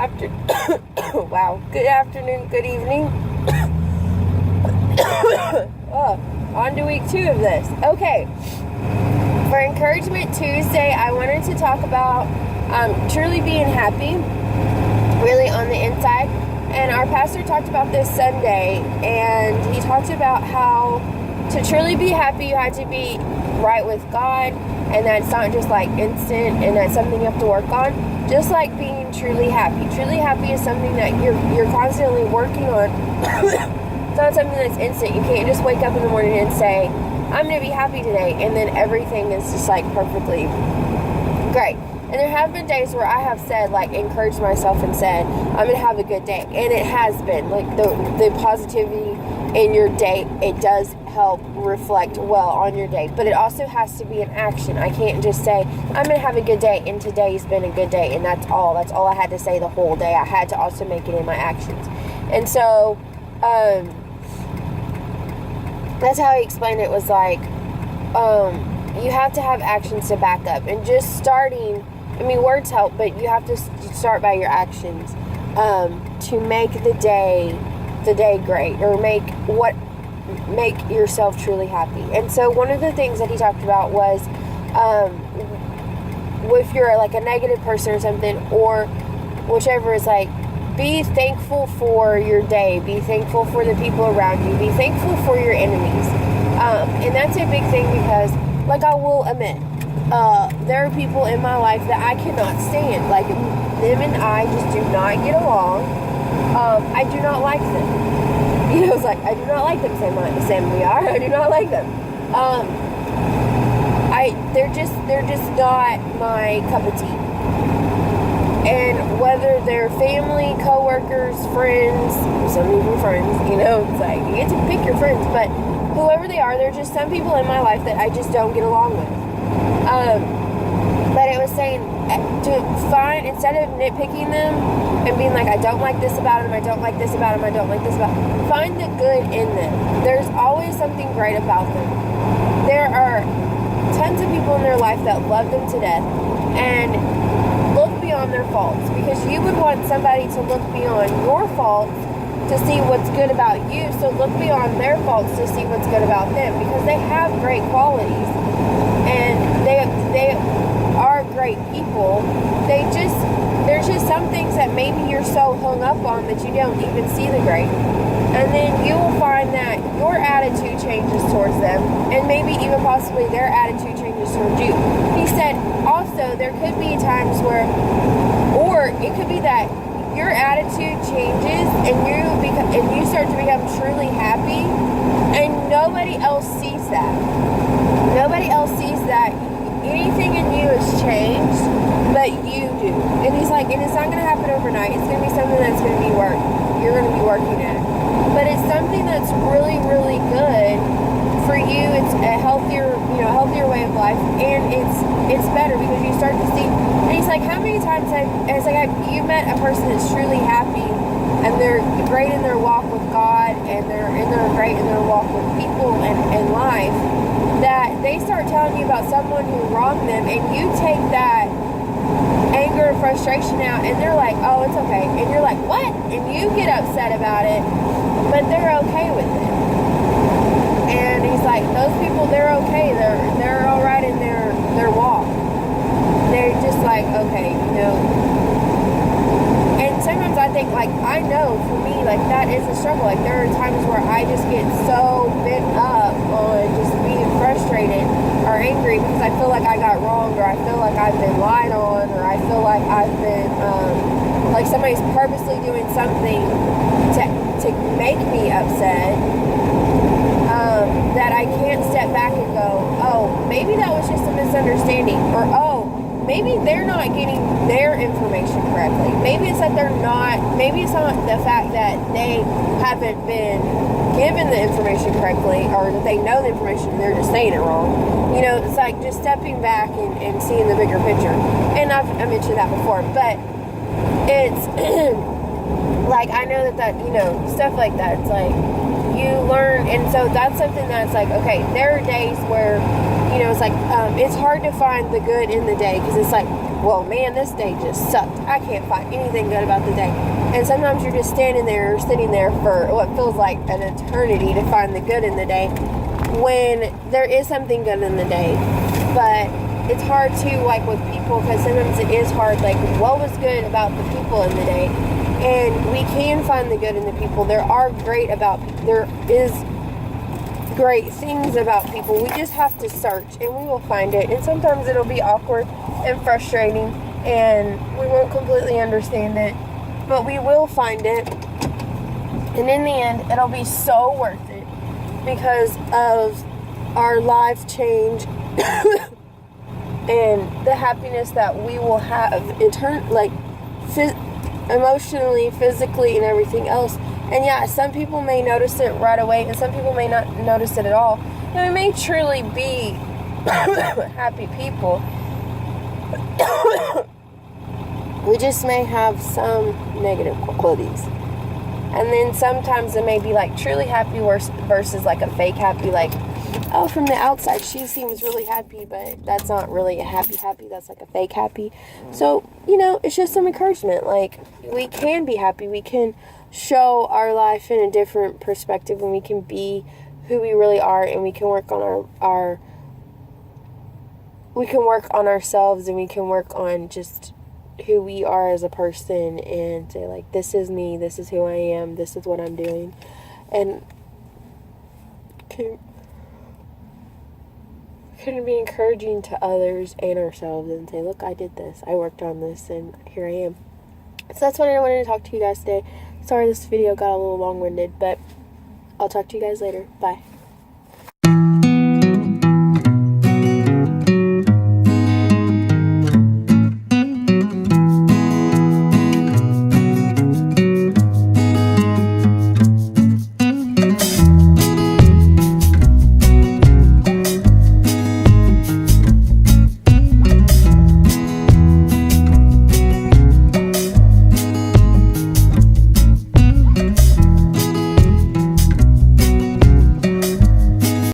Wow. Good afternoon, good evening. On to week 2 of this. Okay. For Encouragement Tuesday, I wanted to talk about truly being happy, really on the inside. And our pastor talked about this Sunday, and he talked about how to truly be happy, you have to be right with God, and that's not just like instant, and that's something you have to work on. Just like being truly happy. Truly happy is something that you're constantly working on. It's not something that's instant. You can't just wake up in the morning and say, I'm going to be happy today, and then everything is just like perfectly great. And there have been days where I have said, like, encouraged myself and said, I'm going to have a good day. And it has been. Like, the positivity in your day, it does help reflect well on your day. But it also has to be an action. I can't just say, I'm going to have a good day, and today's been a good day, and that's all. That's all I had to say the whole day. I had to also make it in my actions. And so, that's how he explained it, was like, you have to have actions to back up. And just starting, words help, but you have to start by your actions to make the day great, or make yourself truly happy. And so one of the things that he talked about was if you're like a negative person or something, or whichever, is like, be thankful for your day, be thankful for the people around you, be thankful for your enemies. And that's a big thing, because like, I will admit, there are people in my life that I cannot stand. Like, them and I just do not get along. I do not like them. It's like, I do not like them, same we are. I do not like them. They're just not my cup of tea. And whether they're family, coworkers, friends, some even friends, it's like, you get to pick your friends, but whoever they are, there are just some people in my life that I just don't get along with. But it was saying to find, instead of nitpicking them and being like, I don't like this about them, I don't like this about them, I don't like this about them, find the good in them. There's always something great about them. There are tons of people in their life that love them to death, and look beyond their faults, because you would want somebody to look beyond your faults to see what's good about you. So look beyond their faults to see what's good about them, because they have great qualities and they are great people. There's just some things that maybe you're so hung up on that you don't even see the great. And then you will find that your attitude changes towards them, and maybe even possibly their attitude changes towards you. He said also there could be times where, or it could be that your attitude changes and you start to become truly happy, and nobody else sees that. Nobody else sees that anything in you has changed, but you do. And he's like, and it's not going to happen overnight. It's going to be something that's going to be you're going to be working at. But it's something that's really, really good for you. It's a healthier way of life, and it's better because you start to see. And he's like, how many times have you met a person that's truly happy, and they're great in their walk with God, and they're great in their walk with people and life, that they start telling you about someone who wronged them, and you take that anger and frustration out, and they're like, oh, it's okay. And you're like, what? And you get upset about it, but they're okay with it. And he's like, those people, they're okay. They're all right in their walk. They're just like, okay, And sometimes I think, like, I know for me, like, that is a struggle. Like, there are times where I just get so bent up on just being frustrated or angry because I feel like I got wronged, or I feel like I've been lied on, or I feel like I've been, like somebody's purposely doing something to make me upset, that I can't step back and go, oh, maybe that was just a misunderstanding, or oh, maybe they're not getting their information correctly. Maybe it's that maybe it's not the fact that they haven't been given the information correctly, or that they know the information, they're just saying it wrong. It's like just stepping back and seeing the bigger picture. And I mentioned that before, but it's like, I know that stuff like that, it's like you learn. And so that's something that's like, okay, there are days where it's like, it's hard to find the good in the day, because it's like, well, man, this day just sucked. I can't find anything good about the day. And sometimes you're just standing there or sitting there for what feels like an eternity to find the good in the day when there is something good in the day. But it's hard to, like, with people, because sometimes it is hard, like, what was good about the people in the day? And we can find the good in the people. There is great things about people. We just have to search, and we will find it. And sometimes it'll be awkward and frustrating, and we won't completely understand it, but we will find it. And in the end, it'll be so worth it because of our life change and the happiness that we will have in turn, like emotionally, physically, and everything else. And yeah, some people may notice it right away, and some people may not notice it at all. And we may truly be happy people. We just may have some negative qualities. And then sometimes it may be like truly happy versus like a fake happy, like, oh, from the outside she seems really happy, but that's not really a happy, that's like a fake happy. So, it's just some encouragement. Like, we can be happy, we can show our life in a different perspective, and we can be who we really are, and we can work on we can work on ourselves, and we can work on just who we are as a person, and say, like, this is me, this is who I am, this is what I'm doing, and can be encouraging to others and ourselves, and say, look, I did this, I worked on this, and here I am. So that's what I wanted to talk to you guys today. Sorry this video got a little long-winded, but I'll talk to you guys later. Bye.